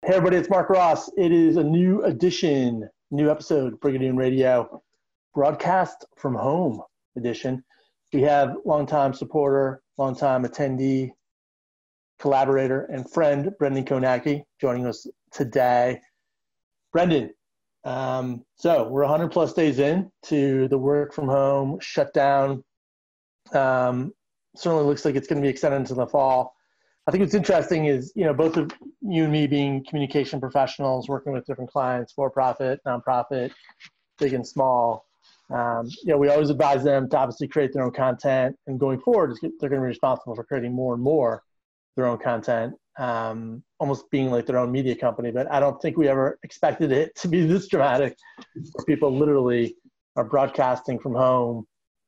Hey everybody, it's Marc Ross. It is a new edition, new episode, Brigadoon Radio, broadcast from home edition. We have longtime supporter, longtime attendee, collaborator, and friend, Brendan Kownacki, joining us today. Brendan, so we're 100 plus days in to the work from home shutdown. Certainly looks like it's going to be extended into the fall. I think what's interesting is, both of you and me being communication professionals, working with different clients, for-profit, nonprofit, big and small. We always advise them to obviously create their own content, and going forward, they're going to be responsible for creating more and more their own content, almost being like their own media company. But I don't think we ever expected it to be this dramatic, where people literally are broadcasting from home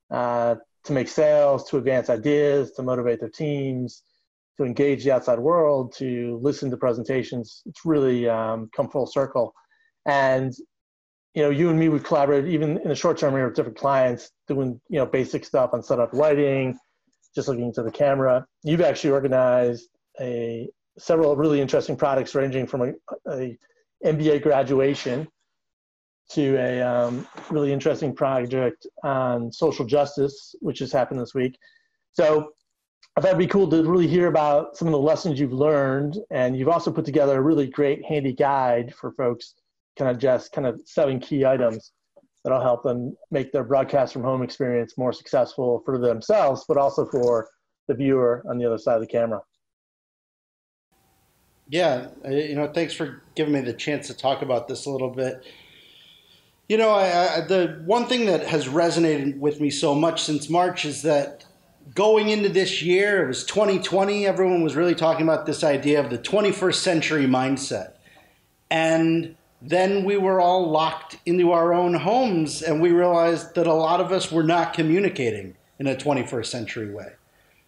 to make sales, to advance ideas, to motivate their teams, to engage the outside world, to listen to presentations. It's really come full circle. And, you and me, we've collaborated even in the short term here with different clients doing, basic stuff on setup lighting, just looking into the camera. You've actually organized several really interesting products ranging from a MBA graduation to a really interesting project on social justice, which has happened this week. So I thought it'd be cool to really hear about some of the lessons you've learned, and you've also put together a really great handy guide for folks, kind of 7 key items that'll help them make their broadcast from home experience more successful for themselves, but also for the viewer on the other side of the camera. Yeah, thanks for giving me the chance to talk about this a little bit. The one thing that has resonated with me so much since March is that going into this year, it was 2020, everyone was really talking about this idea of the 21st century mindset. And then we were all locked into our own homes, and we realized that a lot of us were not communicating in a 21st century way,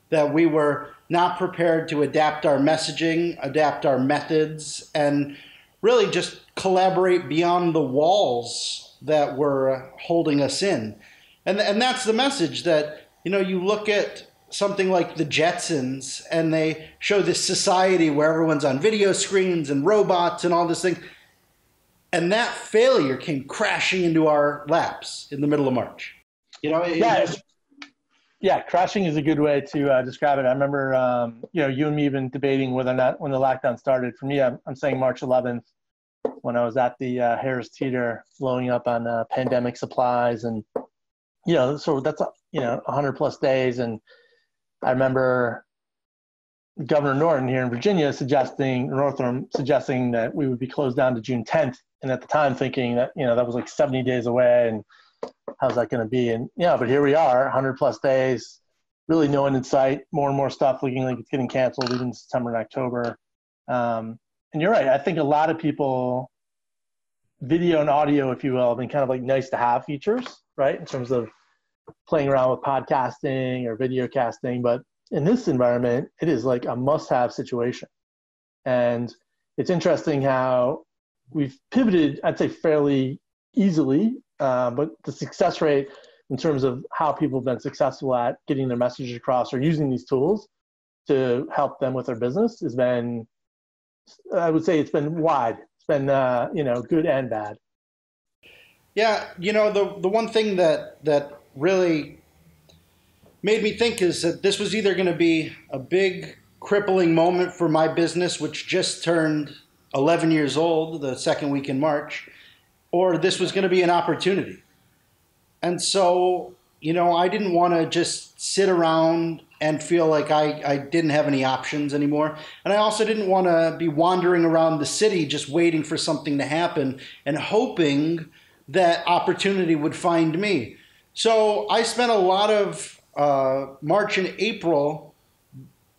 that we were not prepared to adapt our messaging, adapt our methods, and really just collaborate beyond the walls that were holding us in. And that's the message that, you look at something like the Jetsons, and they show this society where everyone's on video screens and robots and all this thing. And that failure came crashing into our laps in the middle of March. Yeah, crashing is a good way to describe it. I remember, you and me have been debating whether or not when the lockdown started. For me, I'm saying March 11th, when I was at the Harris Teeter blowing up on pandemic supplies. And, so that's, 100 plus days. And I remember Governor Norton here in Virginia suggesting that we would be closed down to June 10th. And at the time thinking that, that was like 70 days away, and how's that going to be? And but here we are, 100 plus days, really no end in sight, more and more stuff looking like it's getting canceled even September and October. And you're right. I think a lot of people, video and audio, if you will, have been kind of like nice to have features, right? In terms of playing around with podcasting or video casting. But in this environment, it is like a must-have situation. And it's interesting how we've pivoted, I'd say fairly easily, but the success rate in terms of how people have been successful at getting their messages across or using these tools to help them with their business has been, I would say it's been wide. It's been, good and bad. Yeah, the one thing that really made me think is that this was either going to be a big crippling moment for my business, which just turned 11 years old the second week in March, or this was going to be an opportunity. And so, I didn't want to just sit around and feel like I didn't have any options anymore. And I also didn't want to be wandering around the city just waiting for something to happen and hoping that opportunity would find me. So I spent a lot of March and April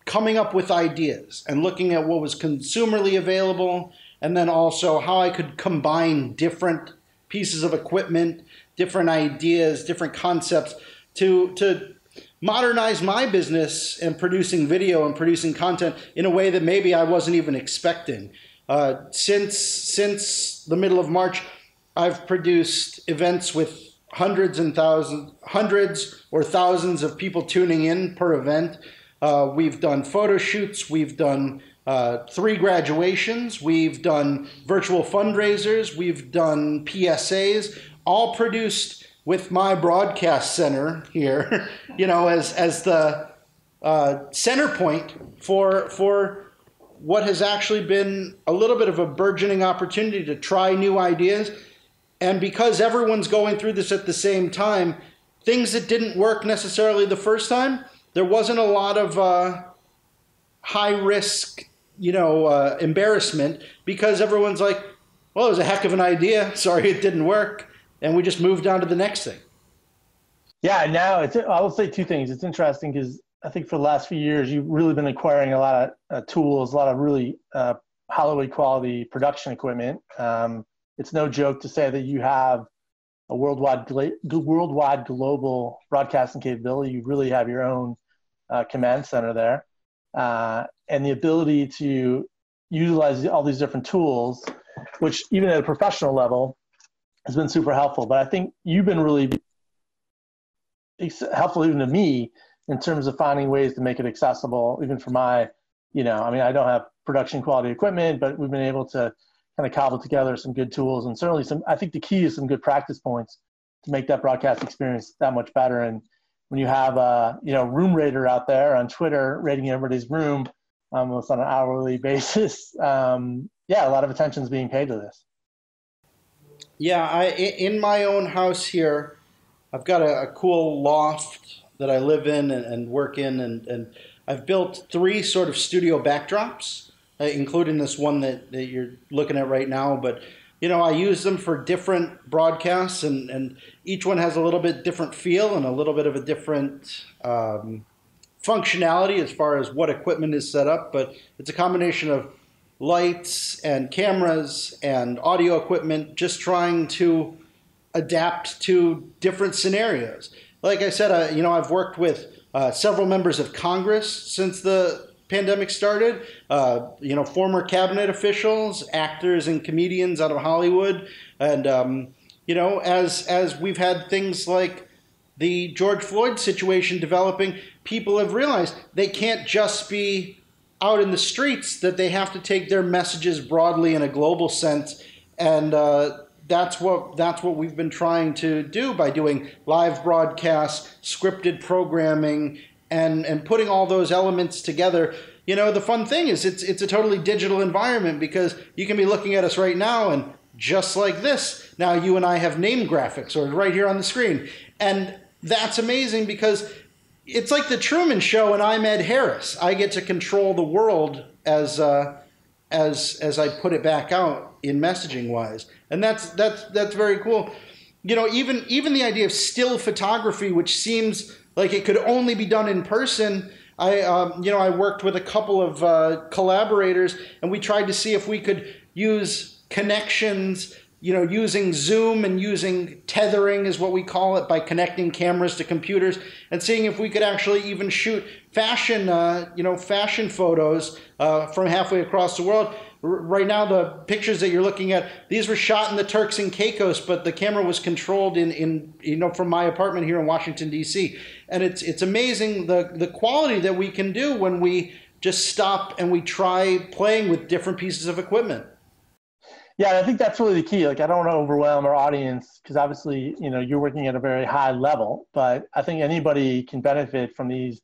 coming up with ideas and looking at what was consumerly available, and then also how I could combine different pieces of equipment, different ideas, different concepts to modernize my business and producing video and producing content in a way that maybe I wasn't even expecting. Since the middle of March, I've produced events with hundreds or thousands of people tuning in per event. We've done photo shoots, we've done 3 graduations. We've done virtual fundraisers. We've done PSAs, all produced with my broadcast center here, as the center point for what has actually been a little bit of a burgeoning opportunity to try new ideas. And because everyone's going through this at the same time, things that didn't work necessarily the first time, there wasn't a lot of high risk, embarrassment, because everyone's like, well, it was a heck of an idea. Sorry, it didn't work. And we just moved on to the next thing. Yeah, now I will say 2 things. It's interesting because I think for the last few years, you've really been acquiring a lot of tools, a lot of really Hollywood quality production equipment. It's no joke to say that you have a worldwide global broadcasting capability. You really have your own command center there. And the ability to utilize all these different tools, which even at a professional level has been super helpful. But I think you've been really helpful even to me in terms of finding ways to make it accessible, even for my, I don't have production quality equipment, but we've been able to kind of cobble together some good tools, and certainly I think the key is some good practice points to make that broadcast experience that much better. And when you have a, room rater out there on Twitter rating everybody's room almost on an hourly basis, a lot of attention is being paid to this. Yeah, in my own house here, I've got a cool loft that I live in and work in, and I've built 3 sort of studio backdrops, including this one that you're looking at right now. But, I use them for different broadcasts, and each one has a little bit different feel and a little bit of a different functionality as far as what equipment is set up. But it's a combination of lights and cameras and audio equipment, just trying to adapt to different scenarios. Like I said, I've worked with several members of Congress since the pandemic started, former cabinet officials, actors and comedians out of Hollywood. And, as we've had things like the George Floyd situation developing, people have realized they can't just be out in the streets, that they have to take their messages broadly in a global sense. And that's what we've been trying to do by doing live broadcasts, scripted programming, and putting all those elements together. The fun thing is it's a totally digital environment, because you can be looking at us right now, and just like this, now you and I have name graphics or right here on the screen. And that's amazing, because it's like the Truman Show and I'm Ed Harris. I get to control the world as I put it back out in messaging wise. And that's very cool. Even the idea of still photography, which seems like it could only be done in person. I worked with a couple of collaborators, and we tried to see if we could use connections, using Zoom and using tethering is what we call it, by connecting cameras to computers, and seeing if we could actually even shoot fashion photos from halfway across the world. Right now, the pictures that you're looking at, these were shot in the Turks and Caicos, but the camera was controlled from my apartment here in Washington, D.C. And it's amazing the quality that we can do when we just stop and we try playing with different pieces of equipment. Yeah, I think that's really the key. Like, I don't want to overwhelm our audience, because obviously, you're working at a very high level, but I think anybody can benefit from these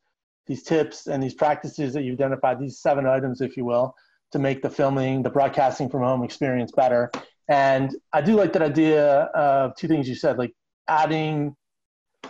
tips and these practices that you've identified, these 7 items, if you will, to make the filming, the broadcasting from home experience better. And I do like that idea of 2 things you said, like having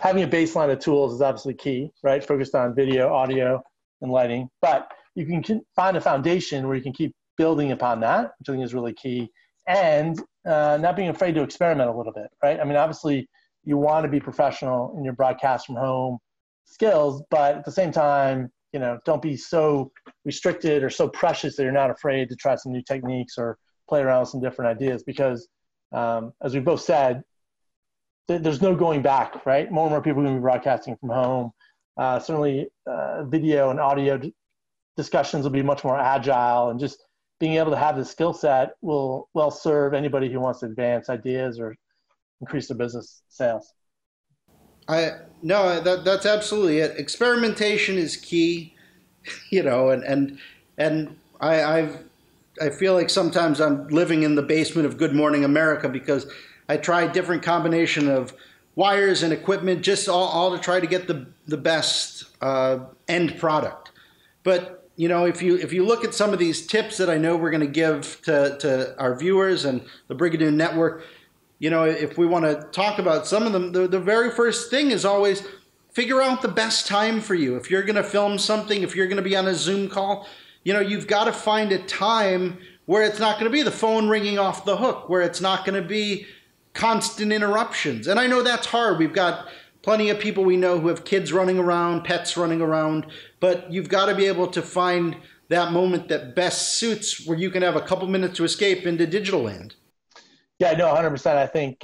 a baseline of tools is obviously key, right? Focused on video, audio, and lighting. But you can find a foundation where you can keep building upon that, which I think is really key. And not being afraid to experiment a little bit, right? I mean, obviously, you want to be professional in your broadcast from home skills, but at the same time, don't be so restricted or so precious that you're not afraid to try some new techniques or play around with some different ideas, because as we both said, there's no going back, right? More and more people are going to be broadcasting from home. Certainly video and audio discussions will be much more agile, and just being able to have the skill set will well serve anybody who wants to advance ideas or increase their business sales. That's absolutely it. Experimentation is key, and I feel like sometimes I'm living in the basement of Good Morning America because I try different combination of wires and equipment, just all to try to get the best end product. But if you look at some of these tips that I know we're going to give to our viewers and the Brigadoon Network, if we want to talk about some of them, the very first thing is always figure out the best time for you. If you're going to film something, if you're going to be on a Zoom call, you've got to find a time where it's not going to be the phone ringing off the hook, where it's not going to be constant interruptions. And I know that's hard. We've got plenty of people we know who have kids running around, pets running around, but you've got to be able to find that moment that best suits where you can have a couple minutes to escape into digital land. Yeah, no, 100%. I think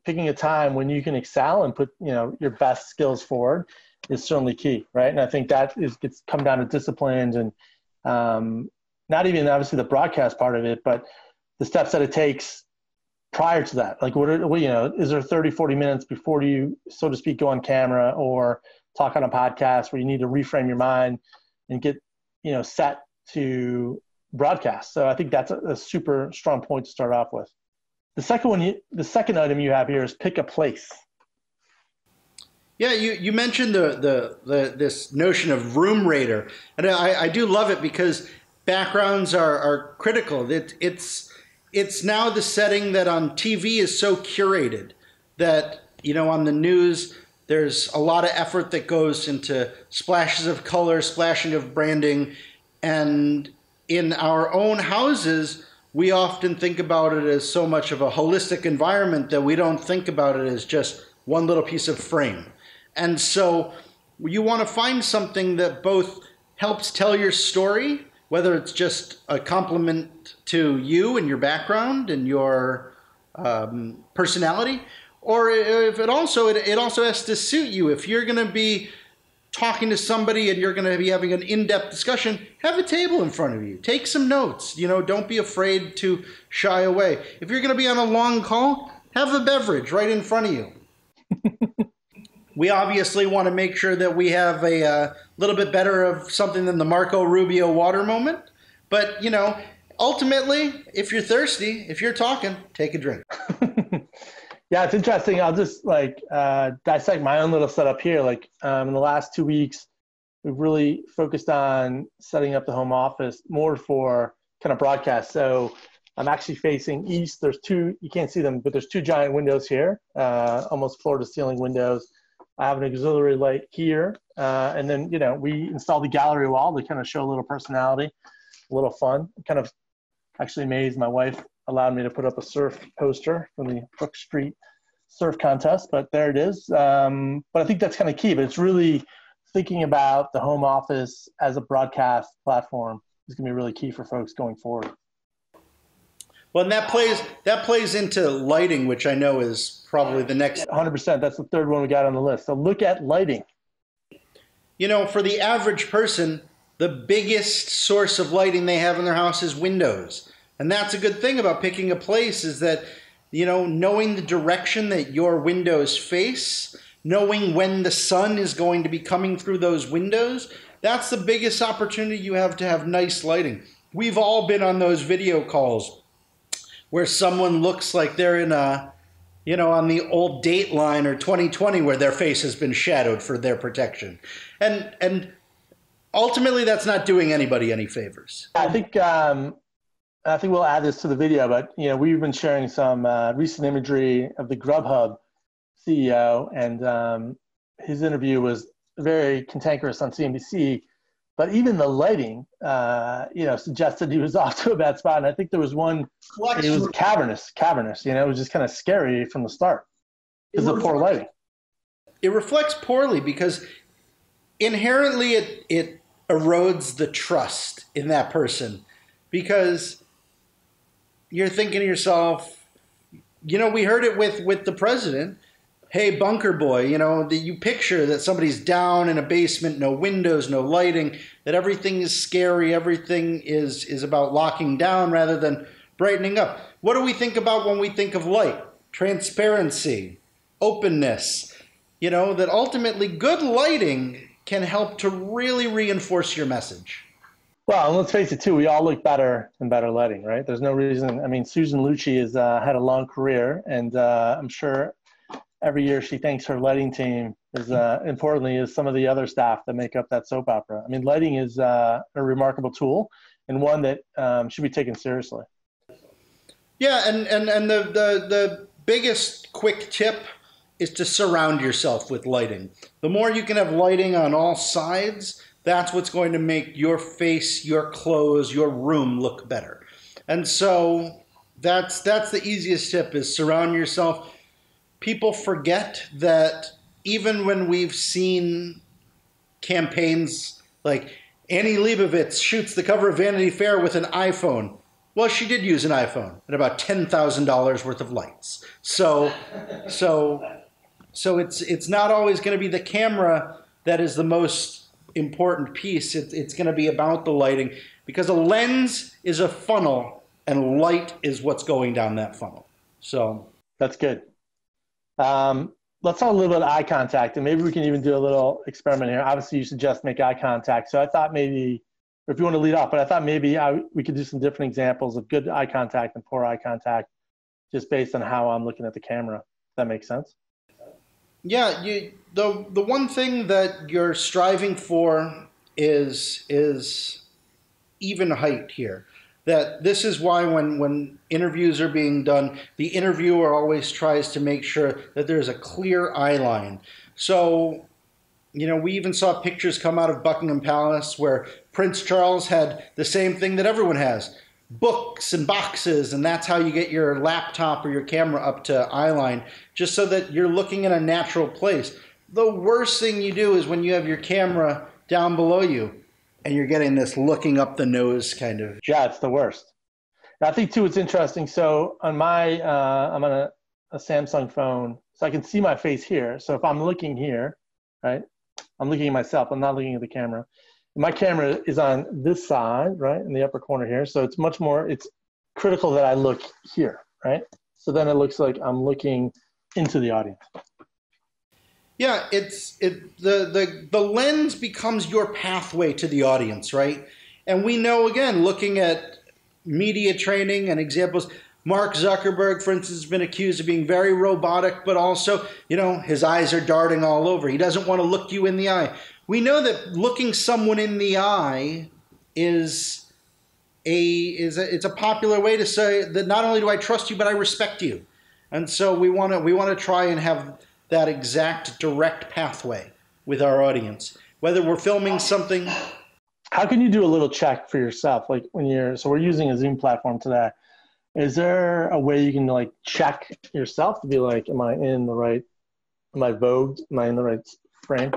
picking a time when you can excel and put your best skills forward is certainly key, right? And I think that gets come down to disciplines and not even obviously the broadcast part of it, but the steps that it takes prior to that. Like is there 30, 40 minutes before you, so to speak, go on camera or talk on a podcast where you need to reframe your mind and get set to broadcast? So I think that's a super strong point to start off with. The second item you have here is pick a place. Yeah, you mentioned this notion of room raider, and I do love it because backgrounds are critical. It's now the setting that on TV is so curated that on the news there's a lot of effort that goes into splashes of color, splashing of branding, and in our own houses we often think about it as so much of a holistic environment that we don't think about it as just one little piece of frame. And so you want to find something that both helps tell your story, whether it's just a compliment to you and your background and your personality, or if it also has to suit you. If you're going to be talking to somebody and you're going to be having an in-depth discussion, have a table in front of you. Take some notes. Don't be afraid to shy away. If you're going to be on a long call, have a beverage right in front of you. We obviously want to make sure that we have a little bit better of something than the Marco Rubio water moment. But, ultimately, if you're thirsty, if you're talking, take a drink. Yeah, it's interesting. I'll just dissect my own little setup here. In the last 2 weeks, we've really focused on setting up the home office more for kind of broadcast. So I'm actually facing east. There's two, you can't see them, but there's two giant windows here, almost floor to ceiling windows. I have an auxiliary light here. And then, we installed the gallery wall to kind of show a little personality, a little fun. I'm kind of actually amazed my wife allowed me to put up a surf poster from the Brook Street surf contest, but there it is. But I think that's kind of key, but it's really thinking about the home office as a broadcast platform is going to be really key for folks going forward. Well, and that plays into lighting, which I know is probably the next. 100%. That's the third one we got on the list. So look at lighting. For the average person, the biggest source of lighting they have in their house is windows. And that's a good thing about picking a place is that, knowing the direction that your windows face, knowing when the sun is going to be coming through those windows, that's the biggest opportunity you have to have nice lighting. We've all been on those video calls where someone looks like they're in on the old Dateline or 2020 where their face has been shadowed for their protection. And ultimately that's not doing anybody any favors. I think we'll add this to the video, but we've been sharing some recent imagery of the Grubhub CEO, and his interview was very cantankerous on CNBC. But even the lighting, suggested he was off to a bad spot. And I think there was one. It was cavernous. It was just kind of scary from the start because of poor lighting. It reflects poorly because inherently it erodes the trust in that person because you're thinking to yourself, we heard it with the president. Hey, bunker boy, you picture that somebody's down in a basement, no windows, no lighting, that everything is scary, everything is about locking down rather than brightening up. What do we think about when we think of light? Transparency, openness, that ultimately good lighting can help to really reinforce your message. Well, and let's face it too, we all look better in better lighting, right? There's no reason. I mean, Susan Lucci has had a long career, and I'm sure every year she thanks her lighting team as importantly as some of the other staff that make up that soap opera. I mean, lighting is a remarkable tool and one that should be taken seriously. Yeah, and the biggest quick tip is to surround yourself with lighting. The more you can have lighting on all sides, that's what's going to make your face, your clothes, your room look better. And so that's the easiest tip, is surround yourself. People forget that even when we've seen campaigns like Annie Leibovitz shoots the cover of Vanity Fair with an iPhone. Well, she did use an iPhone and about $10,000 worth of lights. So it's not always going to be the camera that is the most important piece. It's going to be about the lighting, because a lens is a funnel and light is what's going down that funnel. So that's good. Let's talk a little bit of eye contact, and maybe we can even do a little experiment here. Obviously, you suggest make eye contact. So I thought maybe, or if you want to lead off, but I thought maybe we could do some different examples of good eye contact and poor eye contact, just based on how I'm looking at the camera. If that makes sense? Yeah, the one thing that you're striving for is even height here. That this is why when interviews are being done, the interviewer always tries to make sure that there's a clear eye line. So, we even saw pictures come out of Buckingham Palace where Prince Charles had the same thing that everyone has, books and boxes, and that's how you get your laptop or your camera up to eye line, just so that you're looking in a natural place. The worst thing you do is when you have your camera down below you, and you're getting this looking up the nose kind of. Yeah, it's the worst. I think too, it's interesting. So on my, I'm on a Samsung phone, so I can see my face here. So if I'm looking here, right, I'm looking at myself. I'm not looking at the camera. And my camera is on this side, right, in the upper corner here. So it's much more, it's critical that I look here, right? So then it looks like I'm looking into the audience. Yeah, the lens becomes your pathway to the audience, right? And we know, again, looking at media training and examples, Mark Zuckerberg, for instance, has been accused of being very robotic, but also, his eyes are darting all over. He doesn't want to look you in the eye. We know that looking someone in the eye is a popular way to say that not only do I trust you, but I respect you. And so we want to try and have that exact direct pathway with our audience, whether we're filming something. How can you do a little check for yourself? Like so we're using a Zoom platform today. Is there a way you can check yourself to be like, am I vogued? Am I in the right frame?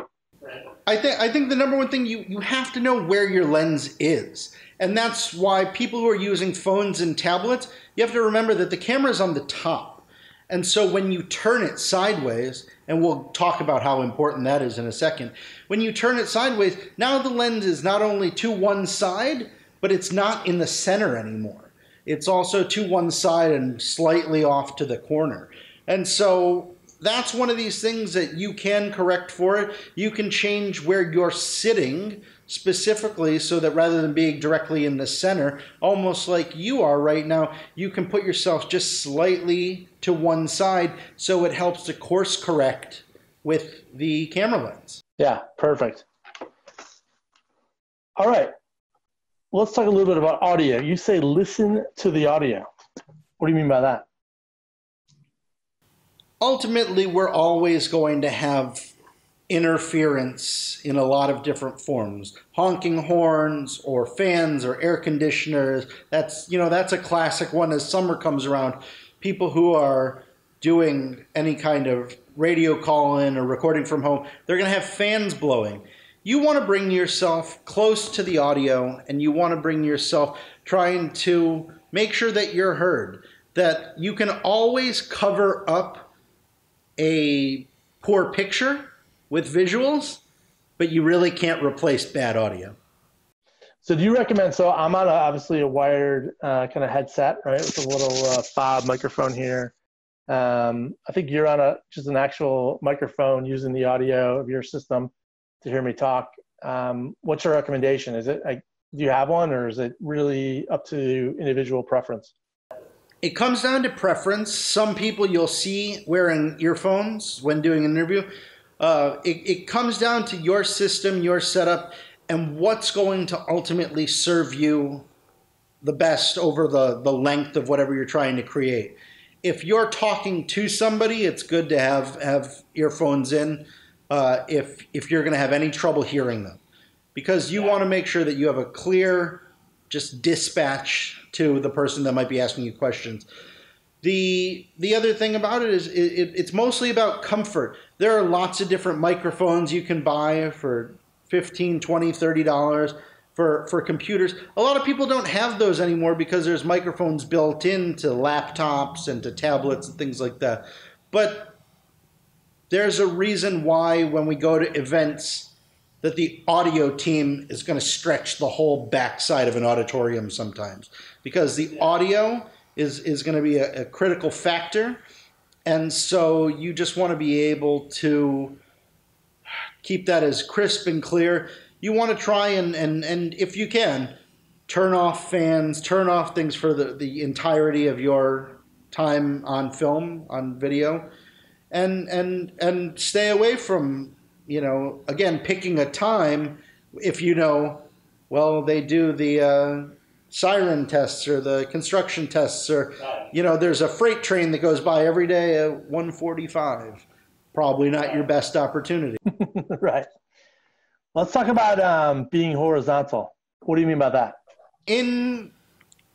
I think the number one thing, you have to know where your lens is. And that's why people who are using phones and tablets, you have to remember that the camera is on the top. And so when you turn it sideways, and we'll talk about how important that is in a second, when you turn it sideways, now the lens is not only to one side, but it's not in the center anymore. It's also to one side and slightly off to the corner. And so that's one of these things that you can correct for it. You can change where you're sitting specifically so that rather than being directly in the center, almost like you are right now, you can put yourself just slightly to one side so it helps to course correct with the camera lens. Yeah, perfect. All right. Let's talk a little bit about audio. You say listen to the audio. What do you mean by that? Ultimately, we're always going to have interference in a lot of different forms. Honking horns or fans or air conditioners. That's a classic one as summer comes around. People who are doing any kind of radio call-in or recording from home, they're going to have fans blowing. You want to bring yourself close to the audio, and you want to bring yourself trying to make sure that you're heard, that you can always cover up a poor picture with visuals, but you really can't replace bad audio. So do you recommend, so I'm on obviously a wired kind of headset, right, with a little fob microphone here. I think you're on just an actual microphone using the audio of your system to hear me talk. What's your recommendation? Is it Do you have one, or is it really up to individual preference? It comes down to preference. Some people you'll see wearing earphones when doing an interview. It comes down to your system, your setup, and what's going to ultimately serve you the best over the length of whatever you're trying to create. If you're talking to somebody, it's good to have earphones in if you're going to have any trouble hearing them, because you want to make sure that you have a clear just dispatch to the person that might be asking you questions. The other thing about it is it's mostly about comfort. There are lots of different microphones you can buy for $15, $20, $30 for computers. A lot of people don't have those anymore because there's microphones built into laptops and to tablets and things like that. But there's a reason why when we go to events that the audio team is going to stretch the whole backside of an auditorium sometimes, because the audio is going to be a critical factor. And so you just want to be able to keep that as crisp and clear. You want to try and if you can, turn off fans, turn off things for the entirety of your time on film, on video, and stay away from, again, picking a time. If well, they do the siren tests or the construction tests, or, there's a freight train that goes by every day at 1:45. Probably not your best opportunity. Right. Let's talk about being horizontal. What do you mean by that? In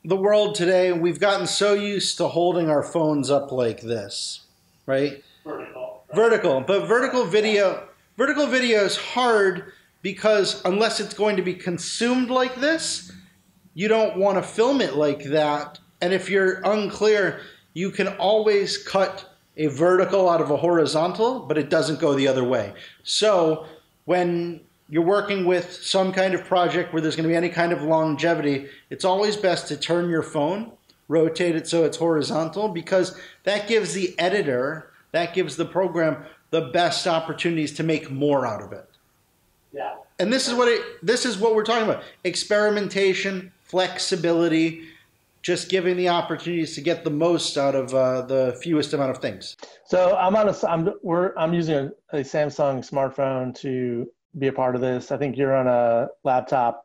the world today, we've gotten so used to holding our phones up like this, right? Vertical. Right? Vertical. But vertical video is hard because unless it's going to be consumed like this, you don't want to film it like that. And if you're unclear, you can always cut a vertical out of a horizontal, but it doesn't go the other way. So when you're working with some kind of project where there's going to be any kind of longevity, it's always best to turn your phone, rotate it so it's horizontal, because that gives the editor, that gives the program the best opportunities to make more out of it. Yeah. And this is what we're talking about. Experimentation, flexibility, just giving the opportunities to get the most out of the fewest amount of things. So I'm using a Samsung smartphone to be a part of this. I think you're on a laptop.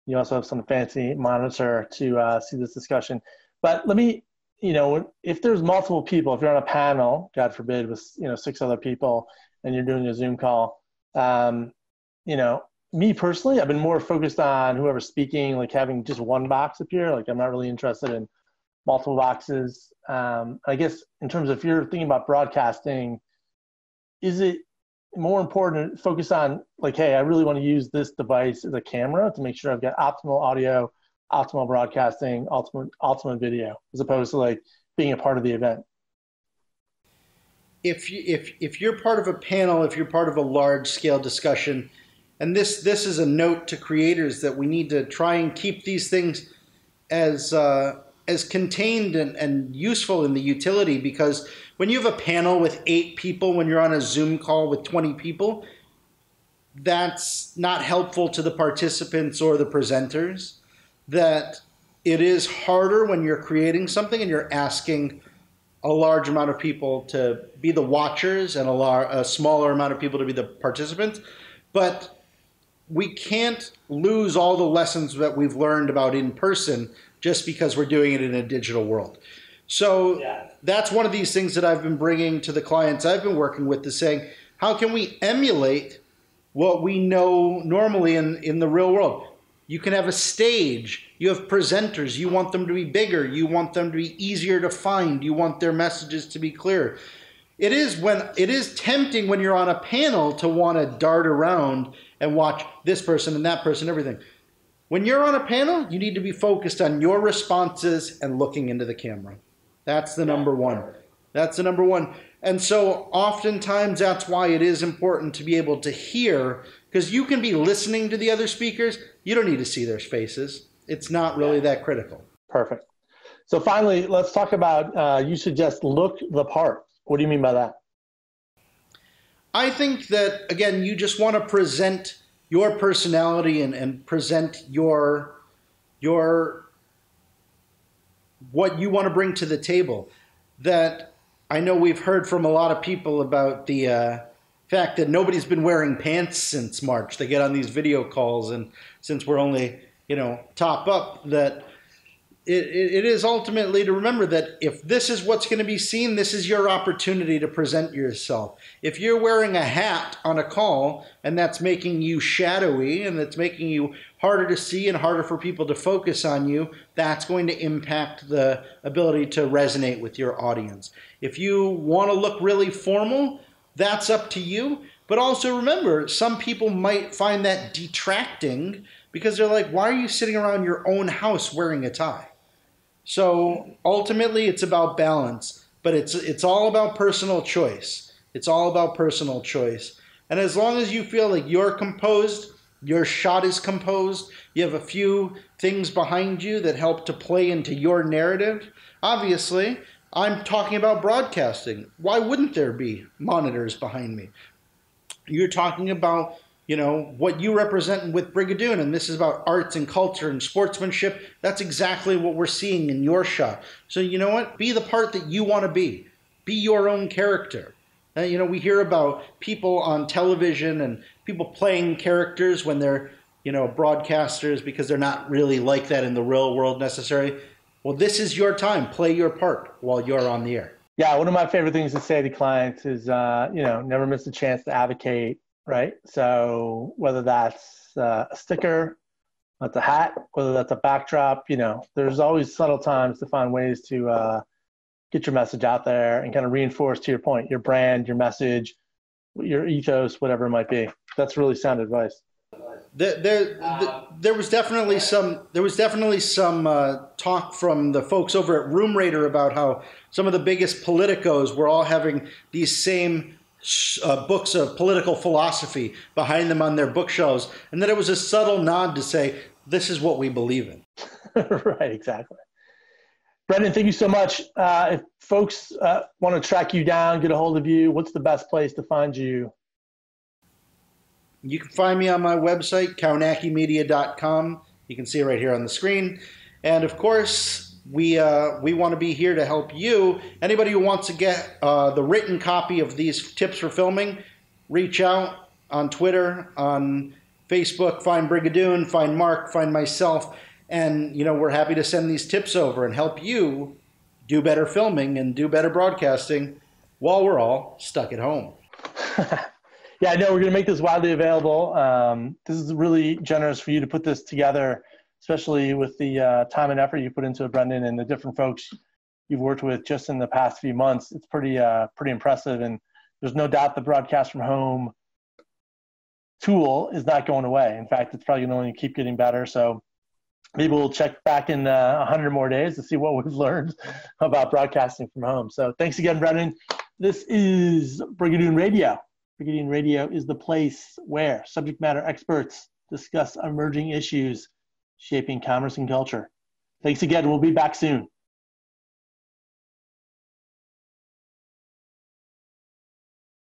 You also have some fancy monitor to see this discussion. But let me, if there's multiple people, if you're on a panel, God forbid, with 6 other people, and you're doing a Zoom call, me personally, I've been more focused on whoever's speaking, like having just one box appear. Like I'm not really interested in multiple boxes. I guess in terms of if you're thinking about broadcasting, is it more important to focus on like, hey, I really want to use this device as a camera to make sure I've got optimal audio, optimal broadcasting, ultimate video, as opposed to like being a part of the event? If you're part of a panel, if you're part of a large scale discussion, and this is a note to creators that we need to try and keep these things as contained and useful in the utility, because when you have a panel with 8 people, when you're on a Zoom call with 20 people, that's not helpful to the participants or the presenters. That it is harder when you're creating something and you're asking a large amount of people to be the watchers and a smaller amount of people to be the participants. But we can't lose all the lessons that we've learned about in person just because we're doing it in a digital world. So that's one of these things that I've been bringing to the clients I've been working with, is saying, how can we emulate what we know normally in the real world? You can have a stage. You have presenters. You want them to be bigger. You want them to be easier to find. You want their messages to be clear. It is tempting when you're on a panel to want to dart around and watch this person and that person, everything. When you're on a panel, you need to be focused on your responses and looking into the camera. That's the number one. That's the number one. And so oftentimes that's why it is important to be able to hear, because you can be listening to the other speakers. You don't need to see their faces. It's not really that critical. Perfect. So finally, let's talk about, you suggest look the part. What do you mean by that? I think that, again, you just want to present your personality and present your what you want to bring to the table. That I know we've heard from a lot of people about the fact that nobody's been wearing pants since March. They get on these video calls, and since we're only, top up, that it is ultimately to remember that if this is what's going to be seen, this is your opportunity to present yourself. If you're wearing a hat on a call and that's making you shadowy and that's making you harder to see and harder for people to focus on you, that's going to impact the ability to resonate with your audience. If you want to look really formal, that's up to you. But also remember, some people might find that detracting because they're like, why are you sitting around your own house wearing a tie? So ultimately, it's about balance, but it's all about personal choice. It's all about personal choice. And as long as you feel like you're composed, your shot is composed, you have a few things behind you that help to play into your narrative. Obviously, I'm talking about broadcasting. Why wouldn't there be monitors behind me? You're talking about what you represent with Brigadoon, and this is about arts and culture and sportsmanship. That's exactly what we're seeing in your shot. So you know what? Be the part that you want to be. Be your own character. We hear about people on television and people playing characters when they're, broadcasters because they're not really like that in the real world necessarily. Well, this is your time. Play your part while you're on the air. Yeah, one of my favorite things to say to clients is, never miss a chance to advocate. Right. So whether that's a sticker, that's a hat, whether that's a backdrop, there's always subtle times to find ways to get your message out there and kind of reinforce, to your point, your brand, your message, your ethos, whatever it might be. That's really sound advice. There was definitely some talk from the folks over at Room Raider about how some of the biggest politicos were all having these same books of political philosophy behind them on their bookshelves, and that it was a subtle nod to say, this is what we believe in. Right, exactly. Brendan, thank you so much. If folks want to track you down, get a hold of you, what's the best place to find you? You can find me on my website, kownackimedia.com. You can see it right here on the screen. And of course, we want to be here to help you. Anybody who wants to get the written copy of these tips for filming, reach out on Twitter, on Facebook, find Brigadoon, find Mark, find myself, and we're happy to send these tips over and help you do better filming and do better broadcasting while we're all stuck at home. Yeah, I know we're going to make this widely available. This is really generous for you to put this together, especially with the time and effort you put into it, Brendan, and the different folks you've worked with just in the past few months. It's pretty impressive, and there's no doubt the broadcast from home tool is not going away. In fact, it's probably going to only keep getting better. So maybe we'll check back in 100 more days to see what we've learned about broadcasting from home. So thanks again, Brendan. This is Brigadoon Radio. Brigadoon Radio is the place where subject matter experts discuss emerging issues shaping commerce and culture. Thanks again. We'll be back soon.